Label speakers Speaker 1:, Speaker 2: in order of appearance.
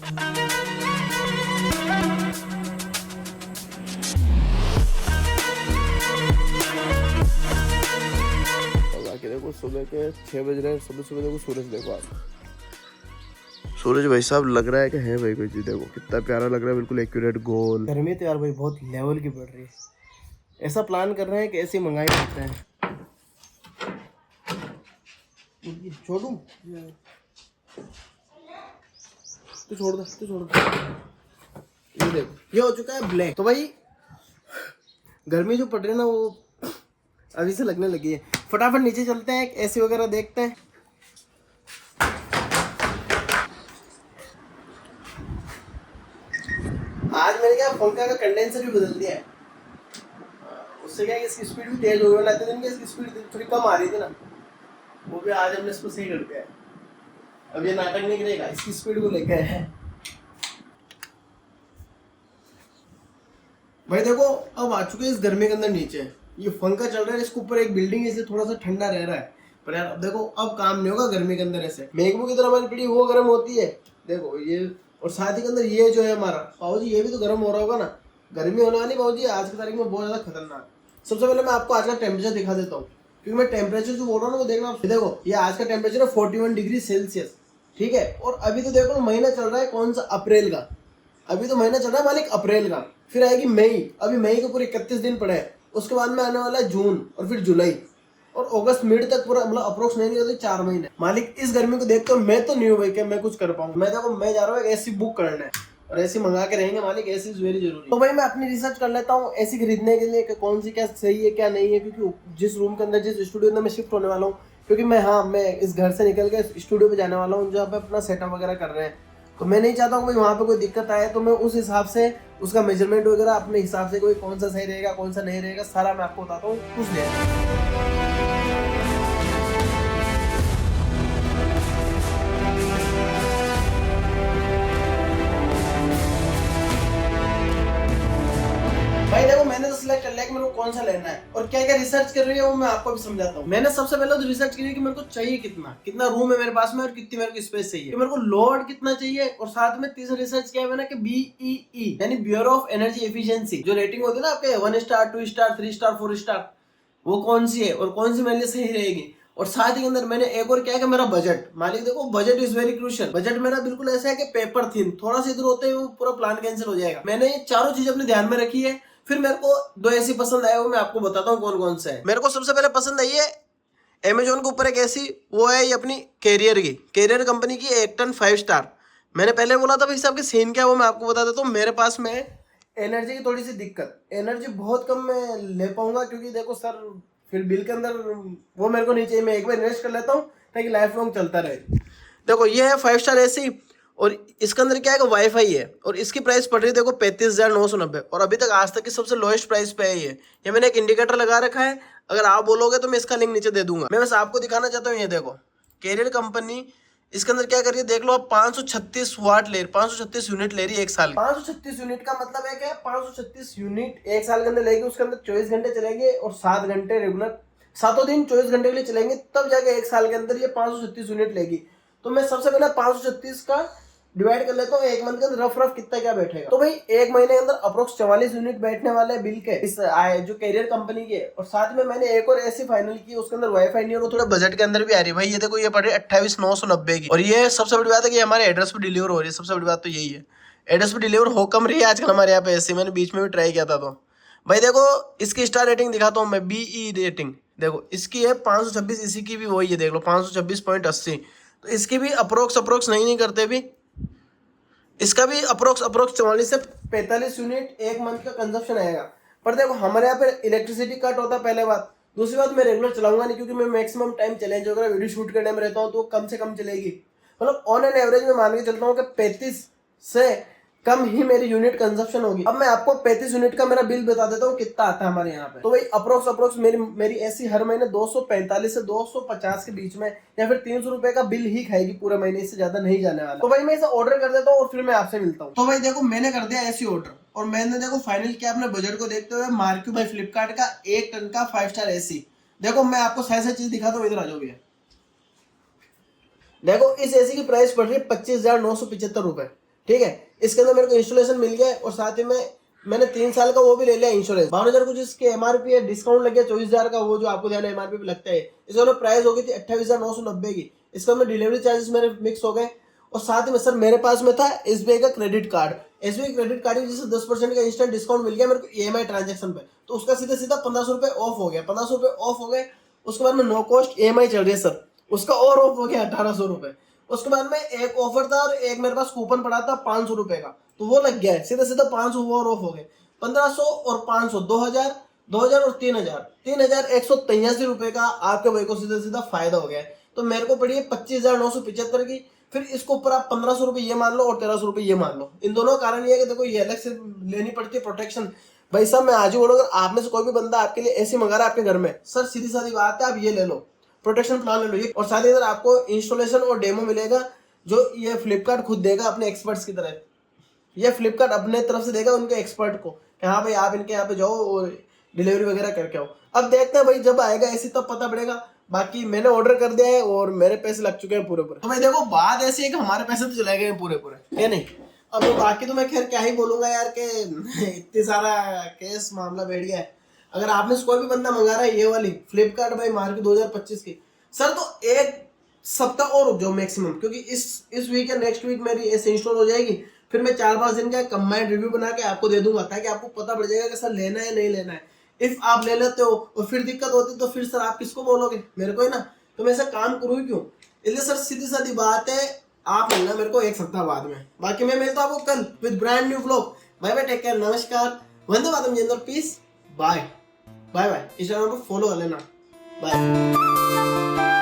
Speaker 1: बाकी देखो सुबह के 6 बज रहे हैं, सुबह सुबह देखो सूरज, देखो आप सूरज भाई साहब लग रहा है कि है भाई कोई चीज, देखो कितना प्यारा लग रहा है, बिल्कुल एक्यूरेट गोल। गर्मी तो यार भाई बहुत लेवल की पड़ रही है, ऐसा प्लान कर रहे हैं कि ऐसी मंगाई करते हैं। छोड़ू तू छोड़ दे, तू छोड़ दे। ये देखो ये हो चुका है ब्लैक। तो भाई गर्मी जो पड़ रही है ना वो अभी से लगने लगी है। फटाफट नीचे चलते हैं, एसी वगैरह देखते हैं। आज मैंने क्या पंखा का कंडेंसर भी बदल दिया है, उससे क्या है इसकी स्पीड भी तेज हो गई। लाते दिन की इसकी स्पीड थोड़ी कम आ रही थी ना, वो भी आज हमने इसको सही कर दिया है। अब ये नाटक नहीं करेगा, इसकी स्पीड को लेकर है। भाई देखो अब आ चुके इस गर्मी के अंदर नीचे, ये पंखा चल रहा है, इसके ऊपर एक बिल्डिंग है, इसलिए थोड़ा सा ठंडा रह रहा है। पर यार अब देखो अब काम नहीं होगा गर्मी के अंदर ऐसे। मैकबुक की तरह हमारी पीढ़ी वो गर्म होती है, देखो ये, और साथ ही के अंदर ये जो है हमारा पाऊ जी, ये भी तो गर्म हो रहा होगा ना। गर्मी होने वाली पाऊ जी आज की तारीख में बहुत ज्यादा खतरनाक। सबसे पहले मैं आपको आज का टेम्परेचर दिखा देता हूँ, क्योंकि मैं टेम्परेचर जो बोल रहा हूँ ना वो देखना। देखो ये आज का टेम्परेचर है 41 डिग्री सेल्सियस, ठीक है। और अभी तो देखो महीना चल रहा है कौन सा, अप्रैल का। अभी तो महीना चल रहा है मालिक अप्रैल का, फिर आएगी मई, अभी मई के पूरे 31 दिन पड़े हैं। उसके बाद में आने वाला है जून, और फिर जुलाई, और अगस्त मिड तक पूरा मतलब अप्रोक्स नहीं होती 4 महीने। मालिक इस गर्मी को देखते हो मैं तो नहीं हूँ भाई कि मैं कुछ कर पाऊँ। मैं देखो मैं जा रहा हूँ एसी बुक करना है, और एसी मंगा के रहेंगे मालिक, एसी इज वेरी जरूरी। तो भाई मैं अपनी रिसर्च कर लेता हूँ एसी खरीदने के लिए कि कौन सी क्या सही है क्या नहीं है, क्योंकि जिस रूम के अंदर जिस स्टूडियो में मैं शिफ्ट होने वाला हूँ, क्योंकि मैं इस घर से निकल के स्टूडियो पे जाने वाला हूँ जहाँ पे अपना सेटअप वगैरह कर रहे हैं। तो मैं नहीं चाहता हूँ भाई वहाँ पे कोई दिक्कत आए, तो मैं उस हिसाब से उसका मेजरमेंट वगैरह अपने हिसाब से, कोई कौन सा सही रहेगा कौन सा नहीं रहेगा, सारा मैं आपको बताता हूँ कुछ नहीं। भाई देखो मैंने तो सिलेक्ट कर लिया कि मेरे को कौन सा लेना है, और क्या क्या रिसर्च कर रही है वो मैं आपको भी समझाता हूँ। मैंने सबसे पहले तो रिसर्च की कि मेरे को चाहिए कितना कितना रूम है मेरे पास में, और कितनी मेरे को स्पेस चाहिए, मेरे को लोड कितना चाहिए। और साथ में तीसरा रिसर्च किया मैंने कि BEE यानी ब्यूरो ऑफ एनर्जी एफिशिएंसी, जो रेटिंग होती है ना आपके 1 स्टार 2 स्टार 3 स्टार 4 स्टार, वो कौन सी है और कौन सी मेरे लिए सही रहेगी। और साथ ही के अंदर मैंने एक और क्या है कि मेरा बजट, मालिक देखो budget is very crucial. Budget मेरा बिल्कुल ऐसा है कि पेपर थिन, थोड़ा सा इधर होते हैं वो पूरा प्लान कैंसिल हो जाएगा। मैंने ये चारों चीज अपने ध्यान में रखी है। फिर मेरे को 2 ऐसी पसंद आए, वो मैं आपको बताता हूँ कौन कौन सा है। मेरे को सबसे पहले पसंद आई है अमेजोन के ऊपर एक ऐसी, वो है ये अपनी कैरियर कंपनी की 1 टन 5 स्टार। मैंने पहले बोला था भाई साहब के सीन क्या है वो मैं आपको बता देता हूँ। मेरे पास में एनर्जी की थोड़ी सी दिक्कत, एनर्जी बहुत कम मैं ले पाऊंगा, क्योंकि देखो सर फिर बिल के अंदर वो मेरे को नहीं चाहिए। मैं एक बार इन्वेस्ट कर लेता हूँ ताकि लाइफ लॉन्ग चलता रहे। देखो ये है 5 स्टार एसी, और इसके अंदर क्या है कि वाईफाई है, और इसकी प्राइस पड़ रही है देखो 35,990, और अभी तक आज तक की सबसे लोएस्ट प्राइस पे है ये मैंने एक इंडिकेटर लगा रखा है। अगर आप बोलोगे तो मैं इसका लिंक नीचे दे दूंगा। मैं बस आपको दिखाना चाहता हूँ, ये देखो कैरियर कंपनी इसके अंदर क्या कर रही है देख लो आप, 536 वाट ले 536 यूनिट ले रही है एक साल। 536 यूनिट का मतलब है क्या, 536 यूनिट एक साल के अंदर लेगी, उसके अंदर 24 घंटे चलेंगे और 7 घंटे रेगुलर, 7 दिन 24 घंटे के लिए चलेंगे, तब जाके एक साल के अंदर ये 536 यूनिट लेगी। तो मैं सबसे पहले 536 का डिवाइड कर लेता हूँ एक मंथ के अंदर रफ कितना क्या बैठेगा। तो भाई एक महीने के अंदर अप्रोक्स 44 यूनिट बैठने वाले हैं बिल के इस आए जो कैरियर कंपनी के। और साथ में मैंने एक और ऐसी फाइनल की, उसके अंदर वाईफाई नहीं, और वो थोड़ा बजट के अंदर भी आ रही है भाई। ये देखो ये पड़ रही है 28,990 की, और ये सबसे बड़ी बात है कि हमारे एड्रेस पे डिलीवर हो रही है। सबसे बड़ी बात तो यही है, एड्रेस पे डिलीवर हो कम रही है आजकल हमारे यहाँ पे ऐसी। मैंने बीच में भी ट्राई किया था। तो भाई देखो इसकी स्टार रेटिंग दिखाता हूँ मैं, BE रेटिंग देखो इसकी है 526, इसी की भी वही है देख लो 526.80। तो इसकी भी अप्रोक्स नहीं करते भी, इसका भी अप्रोक्स 44 से 45 यूनिट एक मंथ का कंजप्शन आएगा। पर देखो हमारे यहाँ पे इलेक्ट्रिसिटी कट होता है पहले बात, दूसरी बात मैं रेगुलर चलाऊंगा नहीं, क्योंकि मैं मैक्सिमम टाइम चैलेंज वगैरह वीडियो शूट करने में रहता हूँ, तो कम से कम चलेगी। मतलब ऑन एन एवरेज में मान के चलता हूँ कि 35 से कम ही मेरी यूनिट कंजप्शन होगी। अब मैं आपको 35 यूनिट का मेरा बिल बता देता हूँ कितना आता है हमारे यहाँ पे। तो भाई अप्रोक्स मेरी ऐसी हर महीने 245 से 250 के बीच में, या फिर 300 रुपए का बिल ही खाएगी पूरे महीने, इससे ज्यादा नहीं जाने वाला। तो भाई मैं इसे ऑर्डर कर देता हूँ और फिर मैं आपसे मिलता हूँ। तो भाई देखो मैंने कर दिया ऐसी ऑर्डर, और मैंने देखो फाइनल किया अपने बजट को देखते हुए मार्क्यू बाय फ्लिपकार्ट का 1 टन का 5 स्टार एसी। देखो मैं आपको सही चीज दिखाता हूँ, इधर आ जाओ भैया। देखो इस एसी की प्राइस पड़ रही है 25,975 रुपए, ठीक है। इसके अंदर मेरे को इंस्टॉलेशन मिल गया और साथ ही में मैंने 3 साल का वो भी ले लिया इंश्योरेंस। 52,000 कुछ इसके एमआरपी है, डिस्काउंट लग गया 24,000 का, वो जो आपको ध्यान एमआरपी पे लगता है। इसका प्राइस हो गई थी 28,990 की। इसका में डिलीवरी चार्जेस मेरे मिक्स हो गए और साथ ही में सर मेरे पास में था एसबीआई का credit card. SBI credit card जिससे 10% का इंस्टेंट डिस्काउंट मिल गया मेरे को ईएमआई ट्रांजेक्शन पे, तो उसका सीधा सीधा 1500 रुपये ऑफ हो गया। 1500 रुपये ऑफ हो गए। उसके बाद में नो कॉस्ट ईएमआई चल रही है सर, उसका और ऑफ हो गया 1800 रुपये। उसके बाद में एक ऑफर था और एक मेरे पास कूपन पड़ा था 500 रुपये का, तो वो लग गया है सीधा सीधा 500 और ऑफ हो गए। 1500 और 500 2000 2000 और 3000 3183 रुपये का आपके भाई को सीधा सीधा फायदा हो गया है। तो मेरे को पड़ी है 25,975 की। फिर इसको ऊपर आप 1500 रुपये ये मान लो और 1300 रुपये ये मान लो। इन दोनों का कारण ये है कि देखो ये अलग से लेनी पड़ती है प्रोटेक्शन। भाई साहब मैं आज ही बोलूँ, अगर आप में से कोई भी बंदा आपके लिए ऐसी मंगा रहा है आपके घर में, सर सीधी सादी बात है आप ये ले लो, प्रोटेक्शन प्लान ले लो ये। और साथ ही अगर आपको इंस्टॉलेशन और डेमो मिलेगा जो ये फ्लिपकार्ट खुद देगा अपने एक्सपर्ट्स की तरह। ये फ्लिपकार्ट अपने तरफ से देगा उनके एक्सपर्ट को कि हाँ भाई आप इनके यहाँ पे जाओ और डिलीवरी वगैरह करके आओ। अब देखते हैं भाई जब आएगा ऐसी तब पता पड़ेगा। बाकी मैंने ऑर्डर कर दिया है और मेरे पैसे लग चुके हैं पूरे पूरे। तो भाई देखो बात ऐसी है कि हमारे पैसे तो चले गए हैं पूरे पूरे, है नहीं। अब बाकी तो मैं खैर क्या ही बोलूंगा यार कि इतनी सारा केस मामला बैठ गया है। अगर आप में से कोई भी बंदा मंगा रहा है ये वाली फ्लिपकार्ट भाई मार्केट 2025 की, सर तो एक सप्ताह और रुक जाओ मैक्सिमम, क्योंकि इस वीक या नेक्स्ट वीक मेरी ऐसे इंस्टॉल हो जाएगी। फिर मैं 4-5 दिन का कंबाइंड रिव्यू बना के आपको दे दूंगा ताकि आपको पता पड़ जाएगा कि सर लेना है नहीं लेना है। इफ आप ले लेते हो और फिर दिक्कत होती तो फिर सर आप किसको बोलोगे, मेरे को ही ना। तो मैं ऐसा काम करूँ क्यों, इसलिए सर सीधी सादी बात है आप मिलना मेरे को एक सप्ताह बाद में। बाकी मैं मिलता हूँ आपको कल with brand new vlog. Bye bye, take care, नमस्कार, वंदे मातरम, जय हिंद, पीस, बाय बाय बाय। इस चैनल को फॉलो कर लेना, बाय।